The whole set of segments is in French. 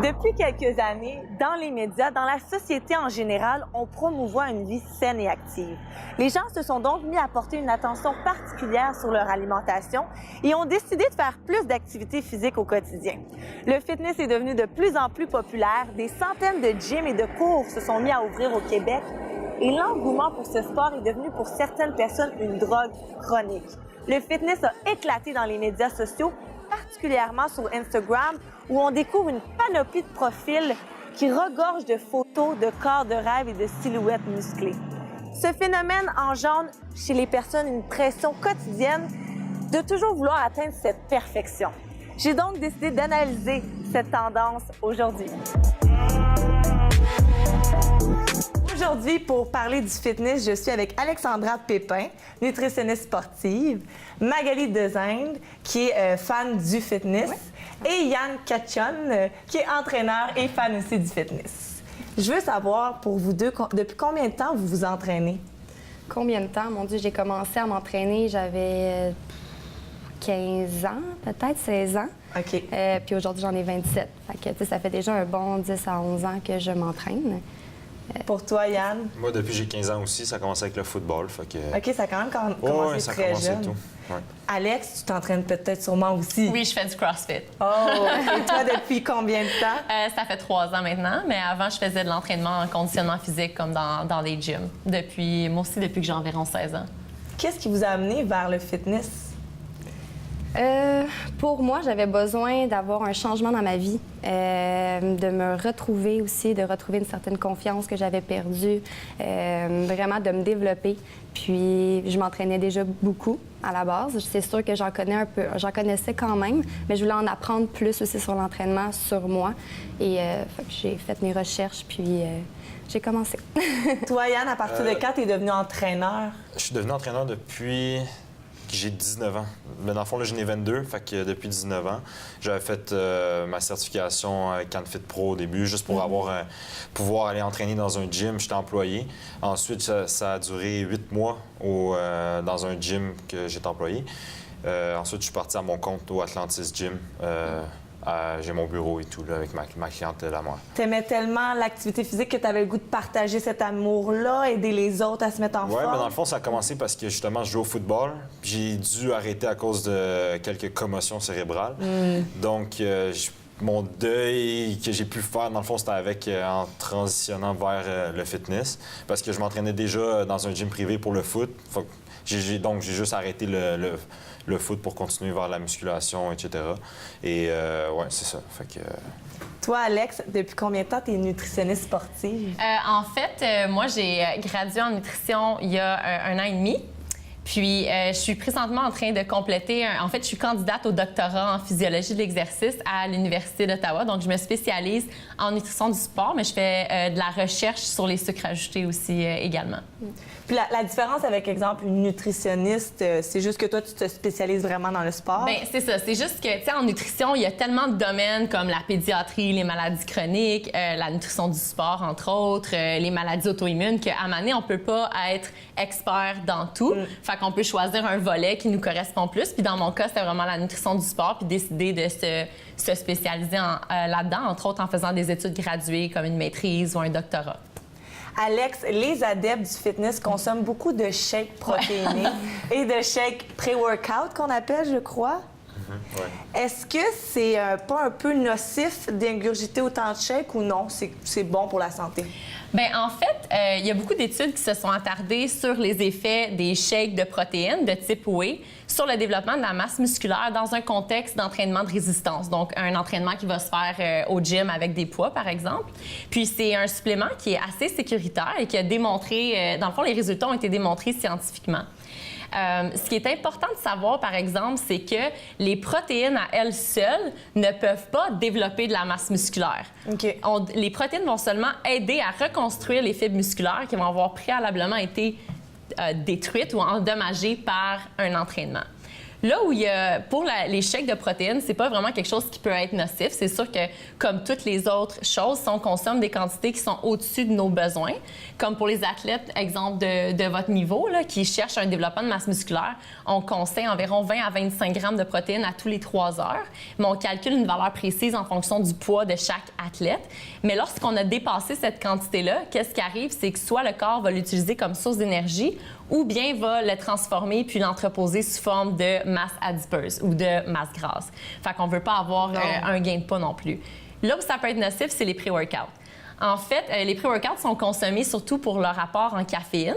Depuis quelques années, dans les médias, dans la société en général, on promouvoit une vie saine et active. Les gens se sont donc mis à porter une attention particulière sur leur alimentation et ont décidé de faire plus d'activités physiques au quotidien. Le fitness est devenu de plus en plus populaire, des centaines de gyms et de cours se sont mis à ouvrir au Québec et l'engouement pour ce sport est devenu pour certaines personnes une drogue chronique. Le fitness a éclaté dans les médias sociaux, particulièrement sur Instagram, où on découvre une panoplie de profils qui regorgent de photos, de corps de rêve et de silhouettes musclées. Ce phénomène engendre chez les personnes une pression quotidienne de toujours vouloir atteindre cette perfection. J'ai donc décidé d'analyser cette tendance aujourd'hui. Aujourd'hui, pour parler du fitness, je suis avec Alexandra Pépin, nutritionniste sportive, Magali Dezinde, qui est fan du fitness, et Yann Cachon, qui est entraîneur et fan aussi du fitness. Je veux savoir, pour vous deux, depuis combien de temps vous vous entraînez? Combien de temps? Mon Dieu, j'ai commencé à m'entraîner, j'avais 15 ans, peut-être 16 ans. OK. Puis aujourd'hui, j'en ai 27. Fait que, ça fait déjà un bon 10 à 11 ans que je m'entraîne. Pour toi, Yann? Moi, depuis que j'ai 15 ans aussi, ça a commencé avec le football. Fait que... OK, ça a quand même commencé ça a très commencé jeune. tout. Ouais. Alex, tu t'entraînes peut-être sûrement aussi. Oui, je fais du CrossFit. Oh! Et toi, depuis combien de temps? Ça fait 3 ans maintenant, mais avant, je faisais de l'entraînement en conditionnement physique comme dans des gyms. Moi aussi, depuis que j'ai environ 16 ans. Qu'est-ce qui vous a amené vers le fitness? Pour moi, j'avais besoin d'avoir un changement dans ma vie, de me retrouver aussi, de retrouver une certaine confiance que j'avais perdue, vraiment de me développer. Puis, je m'entraînais déjà beaucoup à la base. C'est sûr que j'en connaissais quand même, mais je voulais en apprendre plus aussi sur l'entraînement, sur moi. Et j'ai fait mes recherches, puis j'ai commencé. Toi, Yann, à partir de quand tu es devenu entraîneur? Je suis devenu entraîneur depuis que j'ai 19 ans. Mais dans le fond, là, j'en ai 22, fait que depuis 19 ans, j'avais fait ma certification CanFit Pro au début, juste pour pouvoir aller entraîner dans un gym. J'étais employé. Ensuite, ça a duré 8 mois dans un gym que j'étais employé. Ensuite, je suis parti à mon compte au Atlantis Gym. J'ai mon bureau et tout, là, avec ma clientèle à moi. T'aimais tellement l'activité physique que tu avais le goût de partager cet amour-là, aider les autres à se mettre en forme? Oui, mais dans le fond, ça a commencé parce que justement, je jouais au football. J'ai dû arrêter à cause de quelques commotions cérébrales. Donc, mon deuil que j'ai pu faire, dans le fond, c'était en transitionnant vers le fitness. Parce que je m'entraînais déjà dans un gym privé pour le foot. Donc, j'ai juste arrêté le foot pour continuer vers la musculation, etc. Et ouais, c'est ça. Fait que... Toi, Alex, depuis combien de temps tu es nutritionniste sportive? En fait, moi, j'ai gradué en nutrition il y a un an et demi. Puis, je suis présentement en train de compléter... En fait, je suis candidate au doctorat en physiologie de l'exercice à l'Université d'Ottawa. Donc, je me spécialise en nutrition du sport, mais je fais de la recherche sur les sucres ajoutés aussi également. Puis la différence avec, exemple, une nutritionniste, c'est juste que toi, tu te spécialises vraiment dans le sport? Bien, c'est ça. C'est juste que, tu sais, en nutrition, il y a tellement de domaines comme la pédiatrie, les maladies chroniques, la nutrition du sport, entre autres, les maladies auto-immunes, qu'à un moment donné, on peut pas être expert dans tout. Fait qu'on peut choisir un volet qui nous correspond plus. Puis dans mon cas, c'était vraiment la nutrition du sport, puis décider de se spécialiser là-dedans, entre autres en faisant des études graduées comme une maîtrise ou un doctorat. Alex, les adeptes du fitness consomment beaucoup de shakes protéinés et de shakes pré-workout qu'on appelle, je crois. Ouais. Est-ce que c'est pas un peu nocif d'ingurgiter autant de shakes ou non? C'est bon pour la santé? Bien, en fait, il y a beaucoup d'études qui se sont attardées sur les effets des shakes de protéines de type whey sur le développement de la masse musculaire dans un contexte d'entraînement de résistance. Donc, un entraînement qui va se faire au gym avec des poids, par exemple. Puis, c'est un supplément qui est assez sécuritaire et qui a démontré... dans le fond, les résultats ont été démontrés scientifiquement. Ce qui est important de savoir, par exemple, c'est que les protéines à elles seules ne peuvent pas développer de la masse musculaire. OK. Les protéines vont seulement aider à reconstruire les fibres musculaires qui vont avoir préalablement été détruites ou endommagées par un entraînement. Là où il y a, pour les shakes de protéines, c'est pas vraiment quelque chose qui peut être nocif. C'est sûr que, comme toutes les autres choses, si on consomme des quantités qui sont au-dessus de nos besoins, comme pour les athlètes, exemple de votre niveau, là, qui cherchent un développement de masse musculaire, on conseille environ 20 à 25 grammes de protéines à tous les 3 heures. Mais on calcule une valeur précise en fonction du poids de chaque athlète. Mais lorsqu'on a dépassé cette quantité-là, qu'est-ce qui arrive? C'est que soit le corps va l'utiliser comme source d'énergie ou bien va le transformer puis l'entreposer sous forme de masse adipeuse ou de masse grasse. Fait qu'on veut pas avoir un gain de poids non plus. Là où ça peut être nocif, c'est les pré-workouts. En fait, les pré-workouts sont consommés surtout pour leur apport en caféine.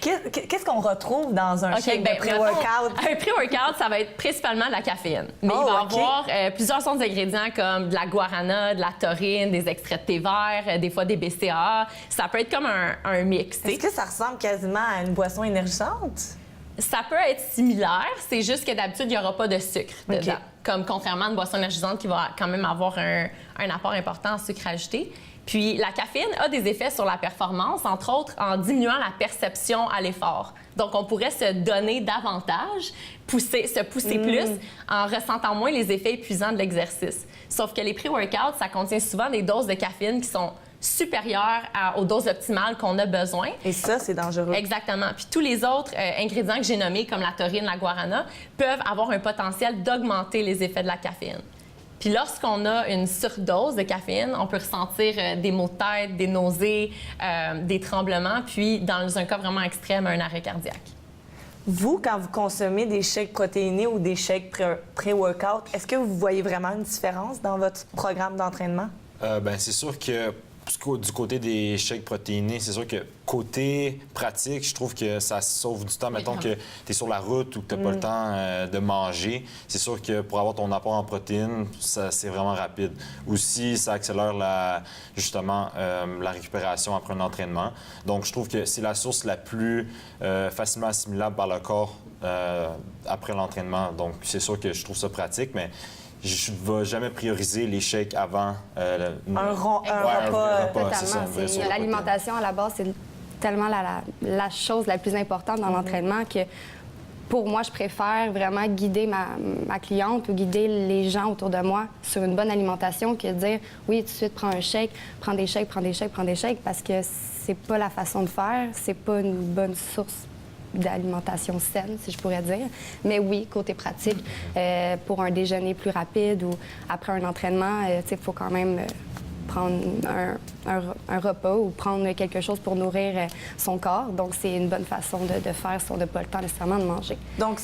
Qu'est-ce qu'on retrouve dans un shake de pré-workout? Un pré-workout, ça va être principalement de la caféine. Mais il va y avoir plusieurs sortes d'ingrédients comme de la guarana, de la taurine, des extraits de thé vert, des fois des BCAA. Ça peut être comme un mix. Est-ce que ça ressemble quasiment à une boisson énergisante? Ça peut être similaire, c'est juste que d'habitude, il n'y aura pas de sucre dedans. Comme contrairement à une boisson énergisante qui va quand même avoir un apport important en sucre ajouté. Puis la caféine a des effets sur la performance, entre autres en diminuant la perception à l'effort. Donc, on pourrait se donner davantage, se pousser plus en ressentant moins les effets épuisants de l'exercice. Sauf que les pré-workouts, ça contient souvent des doses de caféine qui sont supérieures aux doses optimales qu'on a besoin. Et ça, c'est dangereux. Exactement. Puis tous les autres ingrédients que j'ai nommés, comme la taurine, la guarana, peuvent avoir un potentiel d'augmenter les effets de la caféine. Puis lorsqu'on a une surdose de caféine, on peut ressentir des maux de tête, des nausées, des tremblements, puis dans un cas vraiment extrême, un arrêt cardiaque. Vous, quand vous consommez des shakes protéinés ou des shakes pré-workout, est-ce que vous voyez vraiment une différence dans votre programme d'entraînement? Bien, c'est sûr que du côté des shakes protéinés, c'est sûr que côté pratique, je trouve que ça sauve du temps. Mettons que tu es sur la route ou que tu n'as pas le temps de manger. C'est sûr que pour avoir ton apport en protéines, c'est vraiment rapide. Aussi, ça accélère justement la récupération après un entraînement. Donc, je trouve que c'est la source la plus facilement assimilable par le corps après l'entraînement. Donc, c'est sûr que je trouve ça pratique, mais je ne vais jamais prioriser les shakes avant un repas. Totalement. L'alimentation, à la base, c'est tellement la chose la plus importante dans l'entraînement que, pour moi, je préfère vraiment guider ma cliente ou guider les gens autour de moi sur une bonne alimentation que de dire, oui, tout de suite, prends un shake, prends des shakes, parce que c'est pas la façon de faire, c'est pas une bonne source d'alimentation saine, si je pourrais dire. Mais oui, côté pratique, pour un déjeuner plus rapide ou après un entraînement, il faut quand même prendre un repas ou prendre quelque chose pour nourrir son corps. Donc, c'est une bonne façon de faire si on n'a pas le temps nécessairement de manger. Donc,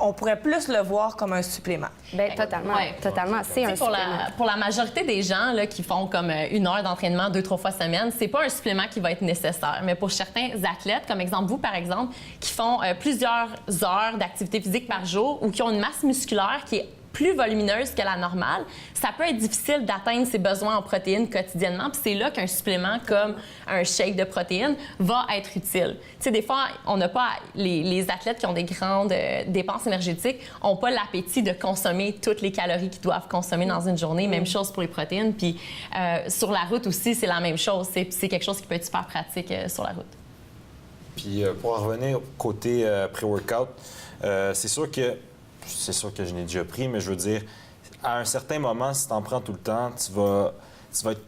on pourrait plus le voir comme un supplément. Bien, totalement. Ouais. Totalement. C'est un supplément. Pour la majorité des gens là, qui font comme 1 heure d'entraînement 2-3 fois semaine, c'est pas un supplément qui va être nécessaire. Mais pour certains athlètes, comme exemple vous, par exemple, qui font plusieurs heures d'activité physique par jour ou qui ont une masse musculaire qui est plus volumineuse que la normale, ça peut être difficile d'atteindre ses besoins en protéines quotidiennement. Puis c'est là qu'un supplément comme un shake de protéines va être utile. Tu sais, des fois, on n'a pas... Les athlètes qui ont des grandes dépenses énergétiques n'ont pas l'appétit de consommer toutes les calories qu'ils doivent consommer dans une journée. Même chose pour les protéines. Puis sur la route aussi, c'est la même chose. C'est quelque chose qui peut être super pratique sur la route. Puis pour en revenir côté pré-workout, c'est sûr que je n'ai déjà pris, mais je veux dire, à un certain moment, si tu en prends tout le temps, tu vas être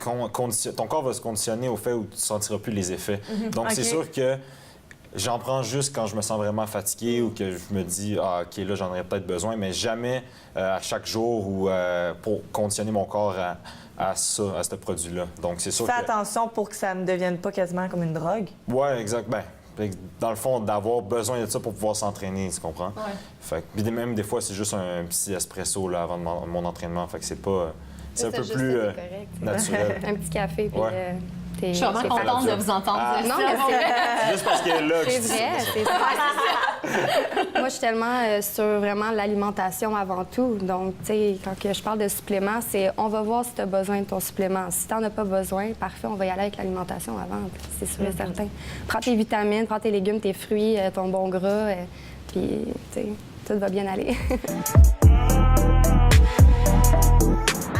ton corps va se conditionner au fait où tu ne sentiras plus les effets. Donc, c'est sûr que j'en prends juste quand je me sens vraiment fatigué ou que je me dis, ah, OK, là, j'en aurais peut-être besoin, mais jamais à chaque jour ou pour conditionner mon corps à ce produit-là. Donc, c'est sûr Fais attention pour que ça ne devienne pas quasiment comme une drogue. Oui, exact. Ben, dans le fond, d'avoir besoin de ça pour pouvoir s'entraîner, tu comprends? Ouais. Fait que, puis même des fois, c'est juste un petit espresso là, avant mon entraînement. Fait que c'est pas... C'est un peu plus naturel. Un petit café, puis... Je suis vraiment contente de vous entendre dire ça. Non, mais c'est vrai. Juste parce que là, c'est vrai. Moi, je suis tellement sur vraiment l'alimentation avant tout. Donc, tu sais, quand je parle de supplément, c'est on va voir si tu as besoin de ton supplément. Si tu n'en as pas besoin, parfait, on va y aller avec l'alimentation avant. C'est sûr et certain. Prends tes vitamines, prends tes légumes, tes fruits, ton bon gras, puis, tu sais, tout va bien aller.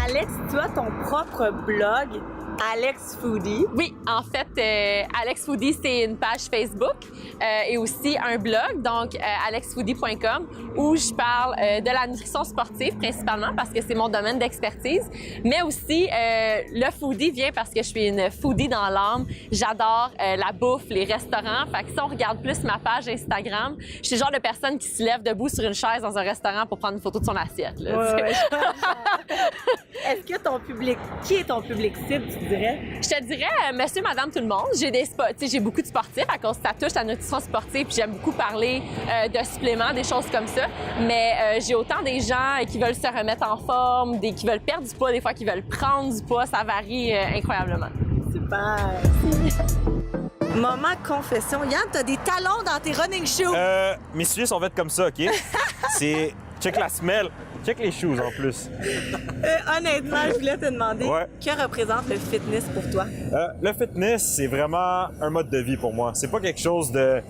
Alex, tu as ton propre blog Alex Foodie. Oui, en fait, Alex Foodie, c'est une page Facebook et aussi un blog, donc alexfoodie.com, où je parle de la nutrition sportive principalement parce que c'est mon domaine d'expertise, mais aussi le foodie vient parce que je suis une foodie dans l'âme. J'adore la bouffe, les restaurants. Fait que si on regarde plus ma page Instagram, je suis le genre de personne qui se lève debout sur une chaise dans un restaurant pour prendre une photo de son assiette. Là, Est-ce que qui est ton public cible, tu dirais? Je te dirais, monsieur, madame, tout le monde. J'ai beaucoup de sportifs à cause que ça touche la nutrition sportive, puis j'aime beaucoup parler de suppléments, des choses comme ça. Mais j'ai autant des gens qui veulent se remettre en forme, qui veulent perdre du poids, des fois qui veulent prendre du poids. Ça varie incroyablement. Super! Moment confession. Yann, t'as des talons dans tes running shoes! Mes souliers sont faits comme ça, OK? C'est... Check la semelle. Check les shoes, en plus. Honnêtement, je voulais te demander, Ouais. que représente le fitness pour toi? Le fitness, c'est vraiment un mode de vie pour moi. C'est pas quelque chose de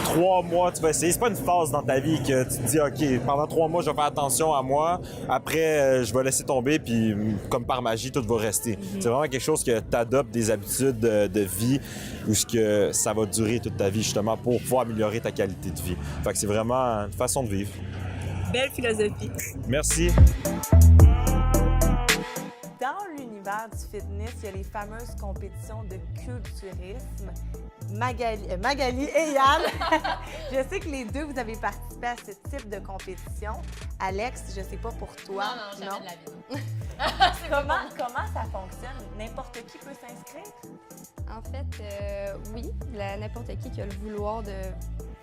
3 mois, tu vas essayer. C'est pas une phase dans ta vie que tu te dis, OK, pendant 3 mois, je vais faire attention à moi. Après, je vais laisser tomber, puis comme par magie, tout va rester. C'est vraiment quelque chose que tu adoptes des habitudes de vie où que ça va durer toute ta vie, justement, pour pouvoir améliorer ta qualité de vie. Fait que c'est vraiment une façon de vivre. Belle philosophie. Merci. Dans l'univers du fitness, il y a les fameuses compétitions de culturisme. Magali et Yann, je sais que les deux, vous avez participé à ce type de compétition. Alex, je sais pas pour toi. Non, jamais de la vie. Comment ça fonctionne? N'importe qui peut s'inscrire? En fait, oui, n'importe qui a le vouloir de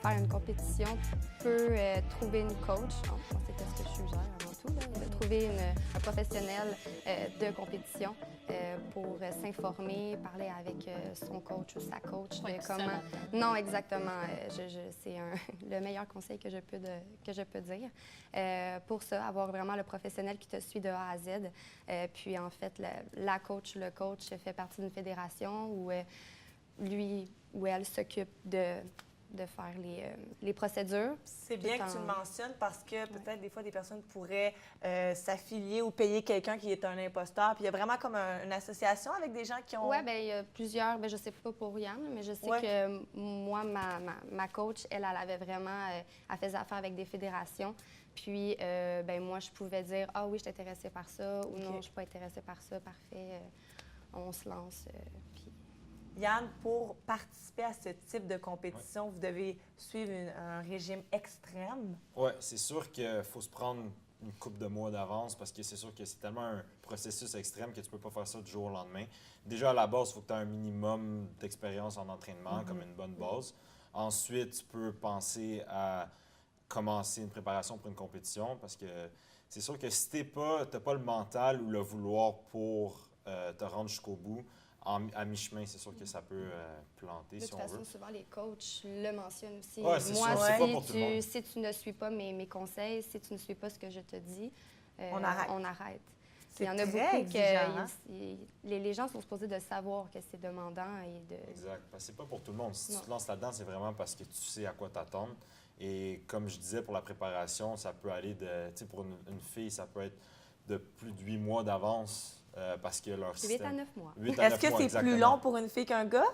faire une compétition peut trouver une coach. C'est ce que je suggère avant tout, là, de trouver un professionnel de compétition pour s'informer, parler avec son coach ou sa coach de comment. Non, exactement. C'est le meilleur conseil que je peux dire. Pour ça, avoir vraiment le professionnel qui te suit de A à Z. Puis en fait, la coach, le coach fait partie d'une fédération où lui ou elle s'occupe de faire les procédures. C'est bien que tu le mentionnes parce que peut-être des fois des personnes pourraient s'affilier ou payer quelqu'un qui est un imposteur. Puis il y a vraiment comme une association avec des gens qui ont... Oui, bien, il y a plusieurs. Bien, je ne sais pas pour Yann, mais je sais que moi, ma coach, elle avait vraiment... elle faisait affaire avec des fédérations. Puis, ben moi, je pouvais dire « Ah oui, je suis intéressée par ça » ou « Non, je ne suis pas intéressée par ça. Parfait, on se lance. » Puis... Yann, pour participer à ce type de compétition, vous devez suivre un régime extrême. Oui, c'est sûr qu'il faut se prendre une couple de mois d'avance parce que c'est sûr que c'est tellement un processus extrême que tu peux pas faire ça du jour au lendemain. Déjà, à la base, il faut que tu aies un minimum d'expérience en entraînement, comme une bonne base. Ensuite, tu peux penser à commencer une préparation pour une compétition parce que c'est sûr que si tu n'as pas le mental ou le vouloir pour te rendre jusqu'au bout, à mi-chemin, c'est sûr que ça peut planter, si on veut. De toute façon, souvent, les coachs le mentionnent aussi. Ouais, c'est moi, sûr, c'est pas pour tout le monde. Si tu ne suis pas mes conseils, si tu ne suis pas ce que je te dis, on arrête. Il y en a beaucoup que les gens sont supposés de savoir que c'est demandant. Exact. Parce que c'est pas pour tout le monde. Si tu te lances là-dedans, c'est vraiment parce que tu sais à quoi t'attendre. Et comme je disais, pour la préparation, ça peut aller de... Tu sais, pour une fille, ça peut être de plus de 8 mois d'avance. Parce que leur système... 8 à 9 mois. Est-ce que c'est plus long pour une fille qu'un gars?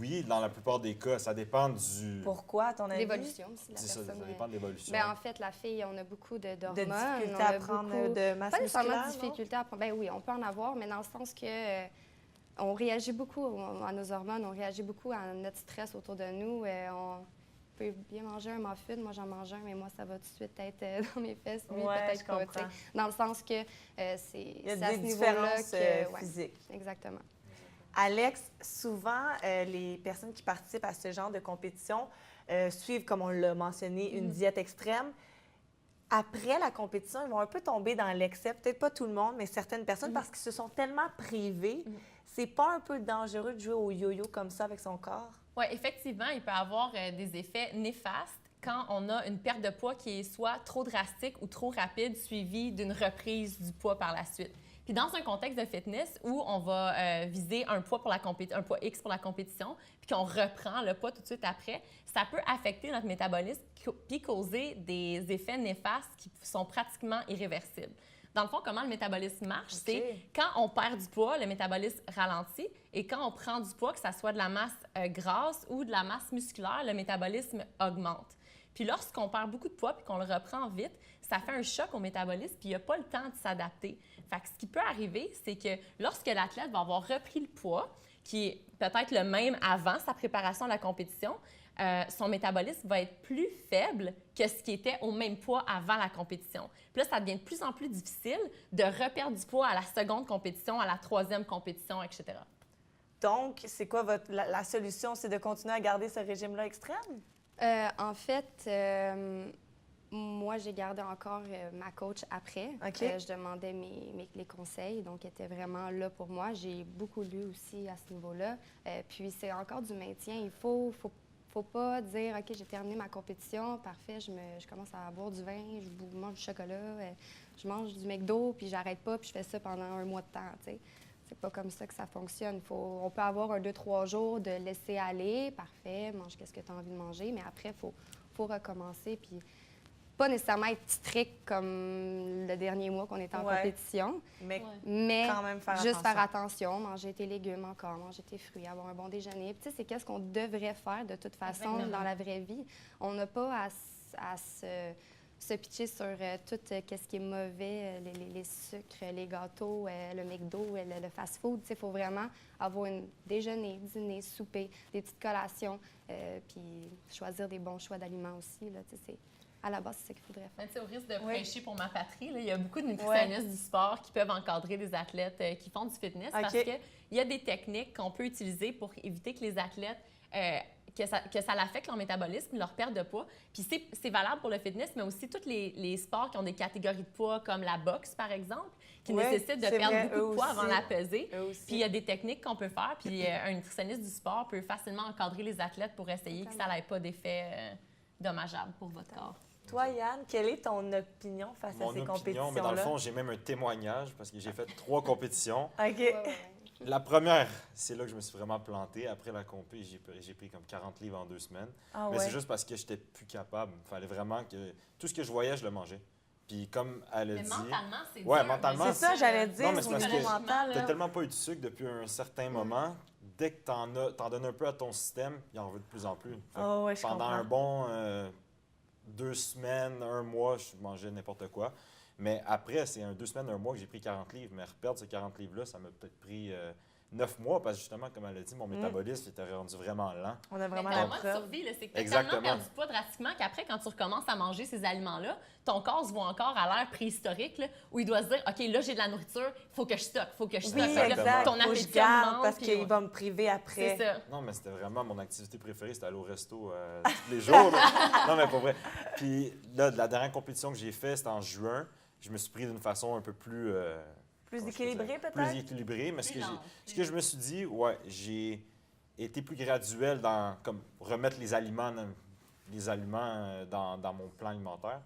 Oui, dans la plupart des cas. Ça dépend du... Pourquoi, à ton avis? L'évolution, si la personne... Ça dépend de l'évolution. Bien, en fait, la fille, on a beaucoup d'hormones. De difficultés à prendre de masse musculaire, pas nécessairement de difficultés à prendre... Bien oui, on peut en avoir, mais dans le sens que on réagit beaucoup à nos hormones, on réagit beaucoup à notre stress autour de nous. On peut bien manger un muffin, moi j'en mange un, mais moi ça va tout de suite être dans mes fesses, lui peut-être pas. Dans le sens que c'est il y a des différences physiques. Exactement. Alex, souvent les personnes qui participent à ce genre de compétition suivent, comme on l'a mentionné, une diète extrême. Après la compétition, ils vont un peu tomber dans l'excès, peut-être pas tout le monde, mais certaines personnes, parce qu'ils se sont tellement privés. C'est pas un peu dangereux de jouer au yo-yo comme ça avec son corps? Oui, effectivement, il peut y avoir des effets néfastes quand on a une perte de poids qui est soit trop drastique ou trop rapide, suivie d'une reprise du poids par la suite. Puis dans un contexte de fitness où on va viser un poids un poids X pour la compétition, puis qu'on reprend le poids tout de suite après, ça peut affecter notre métabolisme puis causer des effets néfastes qui sont pratiquement irréversibles. Dans le fond, comment le métabolisme marche, OK. c'est quand on perd du poids, le métabolisme ralentit. Et quand on prend du poids, que ce soit de la masse grasse ou de la masse musculaire, le métabolisme augmente. Puis lorsqu'on perd beaucoup de poids puis qu'on le reprend vite, ça fait un choc au métabolisme puis il n'y a pas le temps de s'adapter. Fait que ce qui peut arriver, c'est que lorsque l'athlète va avoir repris le poids, qui est peut-être le même avant sa préparation à la compétition, son métabolisme va être plus faible que ce qui était au même poids avant la compétition. Puis là, ça devient de plus en plus difficile de reperdre du poids à la seconde compétition, à la troisième compétition, etc. Donc, c'est quoi la solution? C'est de continuer à garder ce régime-là extrême? En fait, moi, j'ai gardé encore ma coach après. OK. Je demandais les conseils, donc elle était vraiment là pour moi. J'ai beaucoup lu aussi à ce niveau-là. Puis c'est encore du maintien. Il faut pas dire, OK, j'ai terminé ma compétition, parfait, je commence à boire du vin, je mange du chocolat, je mange du McDo, puis j'arrête pas, puis je fais ça pendant un mois de temps, tu sais. C'est pas comme ça que ça fonctionne. On peut avoir 2-3 jours de laisser aller, parfait, mange qu'est-ce que tu as envie de manger, mais après, il faut recommencer, puis pas nécessairement être strict comme le dernier mois qu'on était en compétition, Mais mais quand même faire juste attention. faire attention, manger tes légumes encore, manger tes fruits, avoir un bon déjeuner. Puis, tu sais, c'est qu'est-ce qu'on devrait faire de toute façon Exactement. dans la vraie vie. On n'a pas à se pitcher sur tout ce qui est mauvais, les sucres, les gâteaux, le McDo, le fast-food. Tu sais, il faut vraiment avoir un déjeuner, dîner, souper, des petites collations, puis choisir des bons choix d'aliments aussi. Là, tu sais, à la base, c'est ça qu'il faudrait faire. Mais tu sais, au risque de prêcher pour ma patrie, là, il y a beaucoup de nutritionnistes du sport qui peuvent encadrer des athlètes qui font du fitness parce qu'il y a des techniques qu'on peut utiliser pour éviter que les athlètes, que ça l'affecte leur métabolisme, leur perte de poids. Puis c'est valable pour le fitness, mais aussi tous les sports qui ont des catégories de poids, comme la boxe, par exemple, qui nécessitent de perdre beaucoup de poids avant la pesée. Puis il y a des techniques qu'on peut faire, puis un nutritionniste du sport peut facilement encadrer les athlètes pour essayer que ça n'ait pas d'effet dommageable pour votre corps. Toi, Yann, quelle est ton opinion face à ces compétitions-là? Mais dans le fond, j'ai même un témoignage parce que j'ai fait 3 compétitions. OK. La première, c'est là que je me suis vraiment planté. Après la compé, j'ai pris comme 40 livres en 2 semaines. Mais c'est juste parce que j'étais plus capable. Il fallait vraiment que tout ce que je voyais, je le mangeais. Puis comme elle a dit... mentalement, c'est dur. Ouais, mentalement, C'est ça, j'allais dire, non, mais c'est au parce niveau que mental. t'as là. tellement pas eu de sucre depuis un certain moment. Dès que t'en donnes un peu à ton système, il en veut de plus en plus. Fait que Oh, ouais, je pendant comprends. un bon 2 semaines, 1 mois, je mangeais n'importe quoi. Mais après, c'est 2 semaines, 1 mois que j'ai pris 40 livres. Mais reperdre ces 40 livres-là, ça m'a peut-être pris 9 mois parce que justement, comme elle a dit, mon métabolisme était rendu vraiment lent. On a vraiment Mais la ton mode preuve. survie, là, c'est que tu as Exactement. tellement perdu du poids drastiquement qu'après, quand tu recommences à manger ces aliments-là, ton corps se voit encore à l'ère préhistorique là, où il doit se dire « OK, là, j'ai de la nourriture, il faut que je stocke, il faut que je stocke. Oui, Fait que là, exact. ton Faut que je appétit garde augmente. parce puis qu'il va me priver après. C'est ça. Non, mais c'était vraiment mon activité préférée, c'était aller au resto tous les jours. Là. Non, mais pas vrai. Puis là, la dernière compétition que j'ai faite, c'était en juin. Je me suis pris d'une façon un peu plus... Plus comment je peux équilibré, dire? peut-être? Plus équilibré, mais Plus lente. ce que je me suis dit, ouais, j'ai été plus graduel dans comme remettre les aliments dans mon plan alimentaire.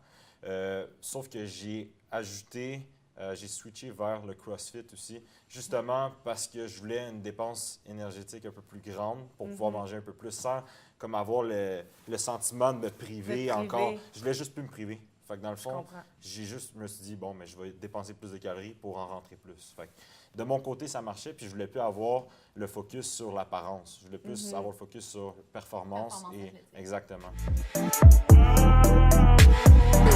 Sauf que j'ai ajouté, j'ai switché vers le CrossFit aussi, justement parce que je voulais une dépense énergétique un peu plus grande pour pouvoir manger un peu plus sans comme avoir le sentiment de me priver encore. Je voulais juste plus me priver. Fait que dans le fond, je me suis dit, bon, mais je vais dépenser plus de calories pour en rentrer plus. Fait que de mon côté, ça marchait, puis je voulais plus avoir le focus sur l'apparence. Je voulais plus avoir le focus sur performance et athlétique. exactement.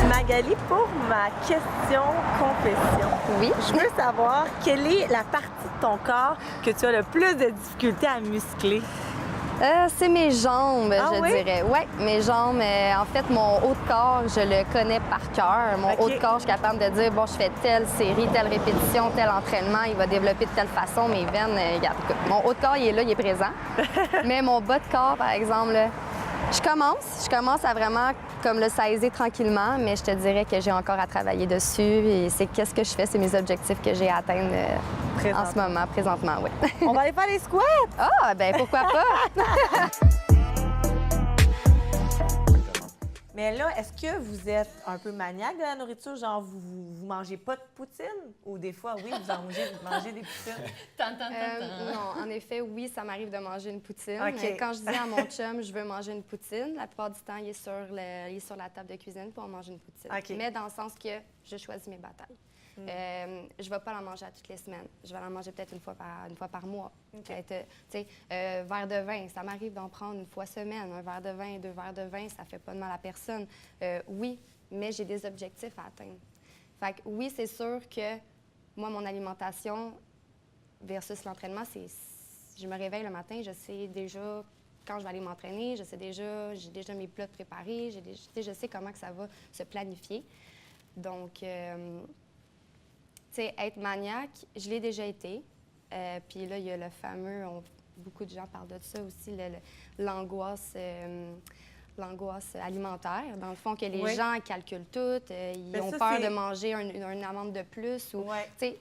Magali, pour ma question confession, Oui. je veux savoir quelle est la partie de ton corps que tu as le plus de difficulté à muscler? C'est mes jambes, Ah je oui? dirais. Oui, mes jambes. En fait, mon haut de corps, je le connais par cœur. Mon OK. haut de corps, je suis capable de dire, bon, je fais telle série, telle répétition, tel entraînement, il va développer de telle façon. Mes veines, regarde, écoute, mon haut de corps, il est là, il est présent. Mais mon bas de corps, par exemple, là, je commence à vraiment comme le saisir tranquillement, mais je te dirais que j'ai encore à travailler dessus. Et c'est qu'est-ce que je fais, c'est mes objectifs que j'ai à atteindre en ce moment, présentement, oui. On va aller faire les squats! Ah, ben pourquoi pas? Mais là, est-ce que vous êtes un peu maniaque de la nourriture? Genre, vous mangez pas de poutine? Ou des fois, oui, vous mangez des poutines? Non, en effet, oui, ça m'arrive de manger une poutine. OK. Mais quand je dis à mon chum, je veux manger une poutine, la plupart du temps, il est sur la table de cuisine pour manger une poutine. OK. Mais dans le sens que je choisis mes batailles. Je ne vais pas la manger à toutes les semaines. Je vais la manger peut-être une fois par mois. OK. Verre de vin, ça m'arrive d'en prendre une fois semaine. Un verre de vin, 2 verres de vin, ça fait pas de mal à personne. Oui, mais j'ai des objectifs à atteindre. Fait que oui, c'est sûr que moi, mon alimentation versus l'entraînement, c'est... Je me réveille le matin, je sais déjà quand je vais aller m'entraîner, j'ai déjà mes plats préparés, je sais comment que ça va se planifier. Donc, tu sais, être maniaque, je l'ai déjà été. Puis là, il y a le fameux, beaucoup de gens parlent de ça aussi, l'angoisse alimentaire. Dans le fond, que les gens calculent tout, ils ont peur de manger une amande de plus. Ou, tu sais,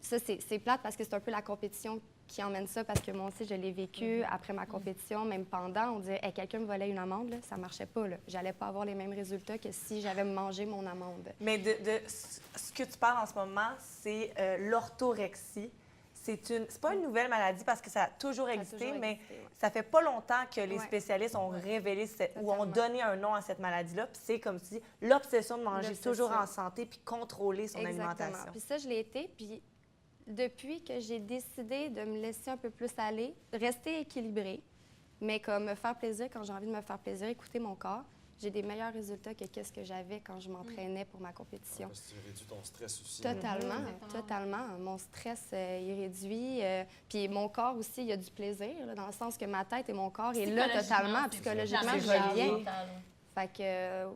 ça, c'est plate parce que c'est un peu la compétition qui emmène ça, parce que moi aussi, je l'ai vécu après ma compétition, même pendant. On disait, hey, quelqu'un me volait une amande, là, ça marchait pas. J'allais pas avoir les mêmes résultats que si j'avais mangé mon amande. Mais ce que tu parles en ce moment, c'est l'orthorexie. C'est pas une nouvelle maladie parce que ça a toujours existé, mais ça fait pas longtemps que les spécialistes ont révélé ou ont donné un nom à cette maladie-là. Puis c'est comme si l'obsession de manger toujours en santé puis contrôler son alimentation. Puis ça, je l'ai été. Puis depuis que j'ai décidé de me laisser un peu plus aller, rester équilibrée, mais comme me faire plaisir quand j'ai envie de me faire plaisir, écouter mon corps, j'ai des meilleurs résultats que qu'est-ce que j'avais quand je m'entraînais pour ma compétition. Parce que tu réduis ton stress aussi. Totalement. Mon stress, il réduit. Puis mon corps aussi, il y a du plaisir, là, dans le sens que ma tête et mon corps est là totalement. Psychologiquement, je reviens. Fait que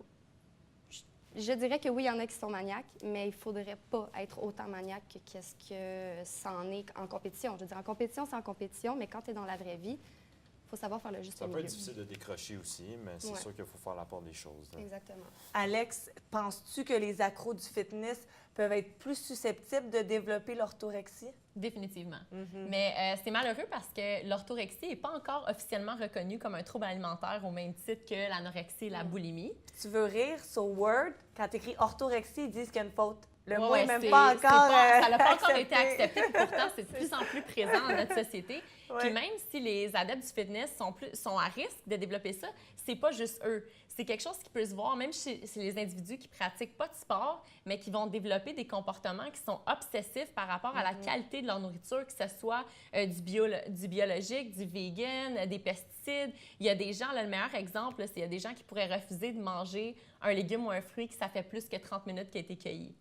je dirais que oui, il y en a qui sont maniaques, mais il faudrait pas être autant maniaque que qu'est-ce que ça en est en compétition. Je veux dire, en compétition, c'est en compétition, mais quand tu es dans la vraie vie, il faut savoir faire le juste milieu. Ça peut être difficile de décrocher aussi, mais c'est sûr qu'il faut faire la part des choses. Là. Exactement. Alex, penses-tu que les accros du fitness peuvent être plus susceptibles de développer l'orthorexie? Définitivement. Mais c'est malheureux parce que l'orthorexie n'est pas encore officiellement reconnue comme un trouble alimentaire au même titre que l'anorexie et la boulimie. Tu veux rire, sur Word, quand tu écris orthorexie, ils disent qu'il y a une faute. Le mot Ouais, n'est même pas encore ça n'a pas encore accepté. été accepté, puis pourtant, c'est de plus en plus présent dans notre société. Puis même si les adeptes du fitness sont à risque de développer ça, c'est pas juste eux. C'est quelque chose qui peut se voir même chez les individus qui pratiquent pas de sport, mais qui vont développer des comportements qui sont obsessifs par rapport à la qualité de leur nourriture, que ce soit du biologique, du vegan, des pesticides. Il y a des gens, là, le meilleur exemple, c'est qu'il y a des gens qui pourraient refuser de manger un légume ou un fruit qui ça fait plus que 30 minutes qu'il a été cueilli.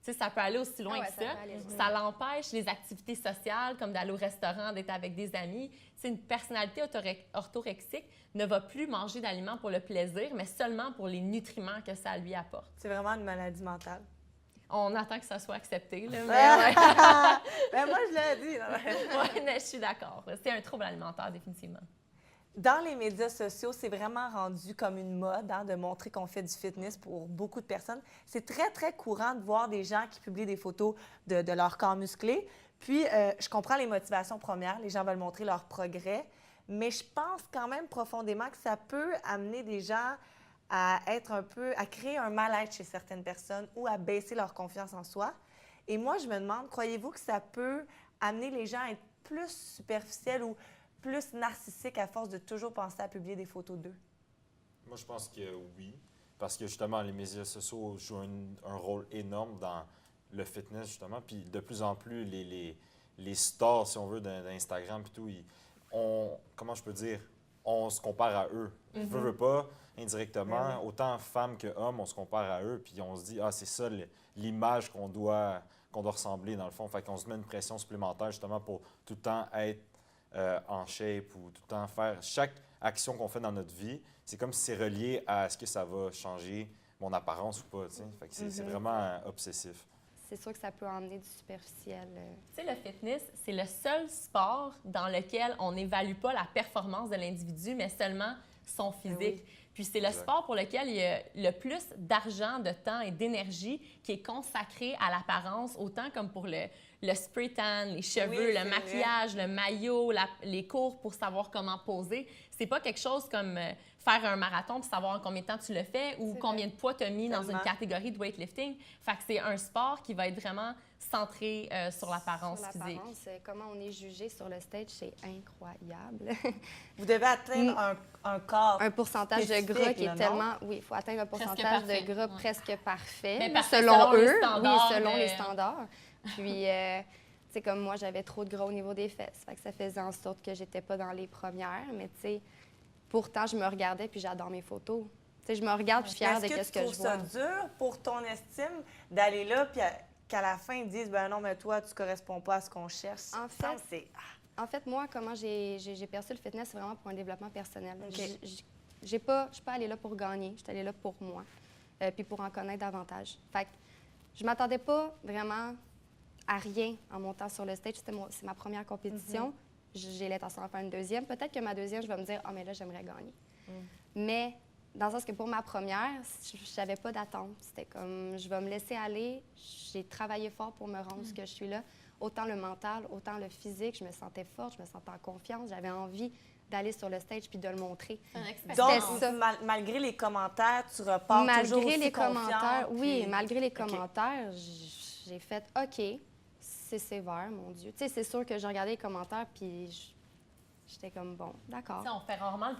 Tu sais, ça peut aller aussi loin que ça. Ça l'empêche les activités sociales, comme d'aller au restaurant, d'être avec des amis. C'est une personnalité orthorexique ne va plus manger d'aliments pour le plaisir, mais seulement pour les nutriments que ça lui apporte. C'est vraiment une maladie mentale. On attend que ça soit accepté, là, Ben moi, je l'ai dit. ouais, mais je suis d'accord. C'est un trouble alimentaire, définitivement. Dans les médias sociaux, c'est vraiment rendu comme une mode de montrer qu'on fait du fitness pour beaucoup de personnes. C'est très, très courant de voir des gens qui publient des photos de leur corps musclé. Puis, je comprends les motivations premières. Les gens veulent montrer leur progrès. Mais je pense quand même profondément que ça peut amener des gens à créer un mal-être chez certaines personnes ou à baisser leur confiance en soi. Et moi, je me demande, croyez-vous que ça peut amener les gens à être plus superficiels ou plus narcissique à force de toujours penser à publier des photos d'eux? Moi, je pense que oui. Parce que justement, les médias sociaux jouent un rôle énorme dans le fitness, justement. Puis de plus en plus, les stars, si on veut, d'Instagram et tout, comment je peux dire, on se compare à eux. Veut pas, indirectement, autant femmes que hommes, on se compare à eux. Puis on se dit, c'est ça l'image qu'on doit ressembler, dans le fond. Fait qu'on se met une pression supplémentaire, justement, pour tout le temps être en shape ou tout le temps faire chaque action qu'on fait dans notre vie, c'est comme si c'est relié à est-ce que ça va changer mon apparence ou pas. Fait que c'est vraiment obsessif. C'est sûr que ça peut emmener du superficiel. Tu sais, le fitness, c'est le seul sport dans lequel on n'évalue pas la performance de l'individu, mais seulement son physique. Puis c'est le sport pour lequel il y a le plus d'argent, de temps et d'énergie qui est consacré à l'apparence, autant comme pour le spray tan, les cheveux, le maquillage, le maillot, les cours pour savoir comment poser. C'est pas quelque chose comme faire un marathon puis savoir en combien de temps tu le fais ou C'est combien de poids tu as mis dans une Tellement. catégorie de weightlifting. Fait que c'est un sport qui va être vraiment centré sur l'apparence Sur physique. l'apparence, comment on est jugé sur le stage, c'est incroyable. Vous devez atteindre un corps. Un pourcentage de spécifique, gras qui là, est non? tellement... Oui, il faut atteindre un pourcentage parfait, de gras ouais. presque parfait. Mais là, parfait selon selon les eux, standards, oui, selon mais- les standards. Puis, tu sais, comme moi, j'avais trop de gras au niveau des fesses. Fait que ça faisait en sorte que j'étais pas dans les premières. Mais tu sais, pourtant, je me regardais puis j'adore mes photos. Tu sais, je me regarde puis fière de Est-ce que ce tu que trouves je vois. ça dur pour ton estime d'aller là puis qu'à la fin, ils disent, ben non, mais toi, tu corresponds pas à ce qu'on cherche? En Ça me fait, c'est... En fait, moi, comment j'ai perçu le fitness, c'est vraiment pour un développement personnel. OK. Je suis pas allée là pour gagner, je suis allée là pour moi, puis pour en connaître davantage. Fait que je m'attendais pas vraiment à rien en montant sur le stage. C'est ma première compétition. J'ai l'intention d'en faire une deuxième. Peut-être que ma deuxième, je vais me dire, ah, mais là, j'aimerais gagner. Mais dans le sens que pour ma première, je n'avais pas d'attente. C'était comme, je vais me laisser aller. J'ai travaillé fort pour me rendre ce que je suis là. Autant le mental, autant le physique. Je me sentais forte, je me sentais en confiance. J'avais envie d'aller sur le stage puis de le montrer. Donc, C'était ça. malgré les commentaires, tu repars toujours Malgré aussi les confiante, commentaires, oui, puis- malgré les OK. commentaires, j'ai fait OK, c'est sévère, mon Dieu. Tu sais, c'est sûr que j'ai regardé les commentaires puis j'étais comme bon, d'accord. Tu sais, on fait rarement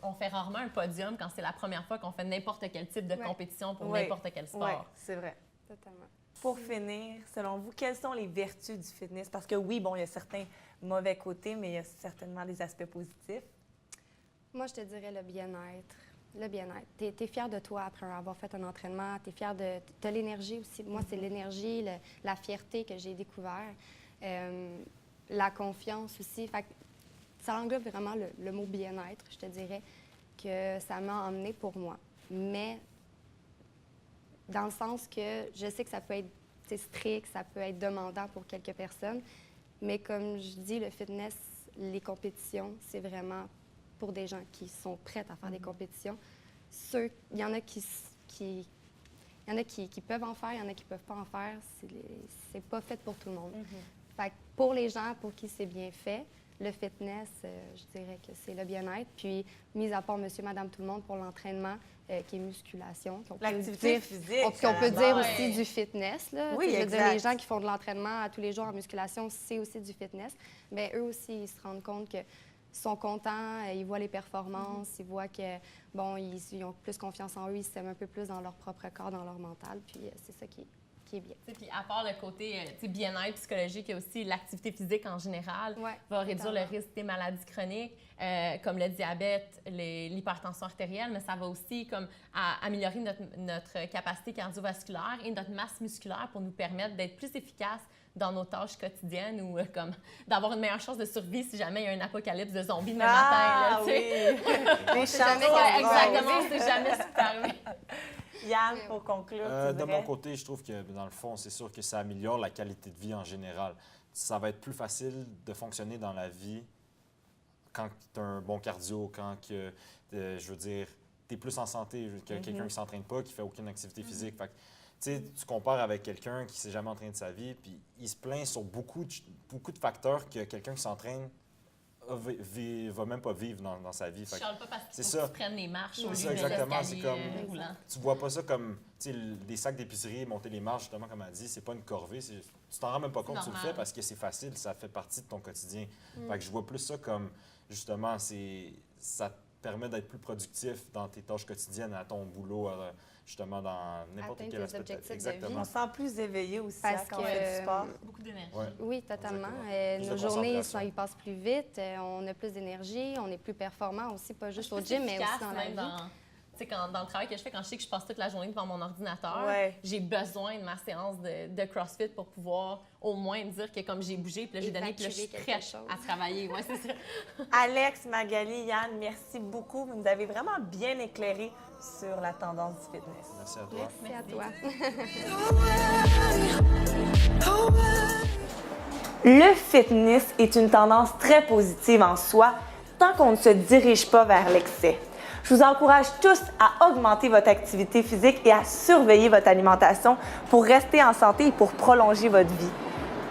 on fait rarement un podium quand c'est la première fois qu'on fait n'importe quel type de Ouais. compétition pour Oui. n'importe quel sport. Oui, c'est vrai. Totalement. Pour finir, selon vous, quelles sont les vertus du fitness? Parce que oui, bon, il y a certains mauvais côtés, mais il y a certainement des aspects positifs. Moi, je te dirais le bien-être. Le bien-être. Tu es fier de toi après avoir fait un entraînement. Tu es fier de. Tu as l'énergie aussi. Moi, c'est l'énergie, la fierté que j'ai découvert. La confiance aussi. Fait que ça englobe vraiment le mot bien-être, je te dirais, que ça m'a emmené pour moi. Mais dans le sens que je sais que ça peut être strict, ça peut être demandant pour quelques personnes. Mais comme je dis, le fitness, les compétitions, c'est vraiment pour des gens qui sont prêts à faire des compétitions. Il y en a qui peuvent en faire, il y en a qui peuvent pas en faire. C'est pas fait pour tout le monde. Fait que pour les gens pour qui c'est bien fait, le fitness, je dirais que c'est le bien-être. Puis, mis à part monsieur, madame, tout le monde pour l'entraînement, qui est musculation. qu'on peut L'activité dire- physique, Qu'on à peut la dire base. aussi du fitness. Là. Oui, Tu sais, je veux dire, exact. les gens qui font de l'entraînement à tous les jours en musculation, c'est aussi du fitness. Bien, eux aussi, ils se rendent compte que sont contents, ils voient les performances, ils voient que, bon, ils ont plus confiance en eux, ils s'aiment un peu plus dans leur propre corps, dans leur mental, puis c'est ça qui est bien. Tu sais, puis à part le côté tu sais, bien-être psychologique, il y a aussi l'activité physique en général Ouais, va réduire le totalement. risque des maladies chroniques, comme le diabète, l'hypertension artérielle, mais ça va aussi comme améliorer notre capacité cardiovasculaire et notre masse musculaire pour nous permettre d'être plus efficaces dans nos tâches quotidiennes ou comme d'avoir une meilleure chance de survie si jamais il y a un apocalypse de zombies demain matin. Là, tu sais. oui! Les sait chances jamais sont qu'elle- grosses. Exactement, c'est jamais ce qui peut arriver. Yann, pour conclure, tu De dirais? mon côté, je trouve que dans le fond, c'est sûr que ça améliore la qualité de vie en général. Ça va être plus facile de fonctionner dans la vie quand tu as un bon cardio, quand que, je veux dire, tu es plus en santé que quelqu'un qui ne s'entraîne pas, qui fait aucune activité physique. Fait que, tu sais, tu compares avec quelqu'un qui ne s'est jamais entraîné de sa vie, puis il se plaint sur beaucoup de facteurs que quelqu'un qui s'entraîne va même pas vivre dans sa vie. Je Fait que chiale pas parce c'est qu'il ça. faut qu'ils prennent les marches au lieu C'est de ça, exactement. C'est l'escalier comme- roulant. tu vois pas ça comme tu sais, des sacs d'épicerie, monter les marches, justement, comme elle dit, c'est pas une corvée. Tu t'en rends même pas compte que tu le normal. fais parce que c'est facile, ça fait partie de ton quotidien. Fait que je vois plus ça comme, justement, ça te permet d'être plus productif dans tes tâches quotidiennes, à ton boulot, justement, dans n'importe Atteindre quel tes aspect. objectifs de Exactement. On se sent plus éveillé aussi Parce hein, quand on que, fait du sport. Beaucoup d'énergie. Ouais. Oui, totalement. Exactement. Plus de Nos journées, concentration. ils passent plus vite, on a plus d'énergie, on est plus performant aussi, pas juste au Plus gym, mais efficace, aussi dans la même vie. tu sais, dans le travail que je fais, quand je sais que je passe toute la journée devant mon ordinateur, Ouais. j'ai besoin de ma séance de CrossFit pour pouvoir au moins me dire que comme j'ai bougé, puis là, j'ai donné, puis là, je suis Évacuer prête quelque chose. à travailler. Ouais, c'est ça. Alex, Magali, Yann, merci beaucoup. Vous nous avez vraiment bien éclairé sur la tendance du fitness. Merci à toi. Merci à toi. Le fitness est une tendance très positive en soi tant qu'on ne se dirige pas vers l'excès. Je vous encourage tous à augmenter votre activité physique et à surveiller votre alimentation pour rester en santé et pour prolonger votre vie.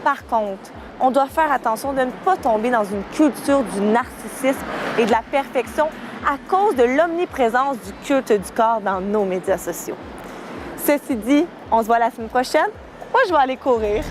Par contre, on doit faire attention de ne pas tomber dans une culture du narcissisme et de la perfection à cause de l'omniprésence du culte du corps dans nos médias sociaux. Ceci dit, on se voit la semaine prochaine. Moi, je vais aller courir.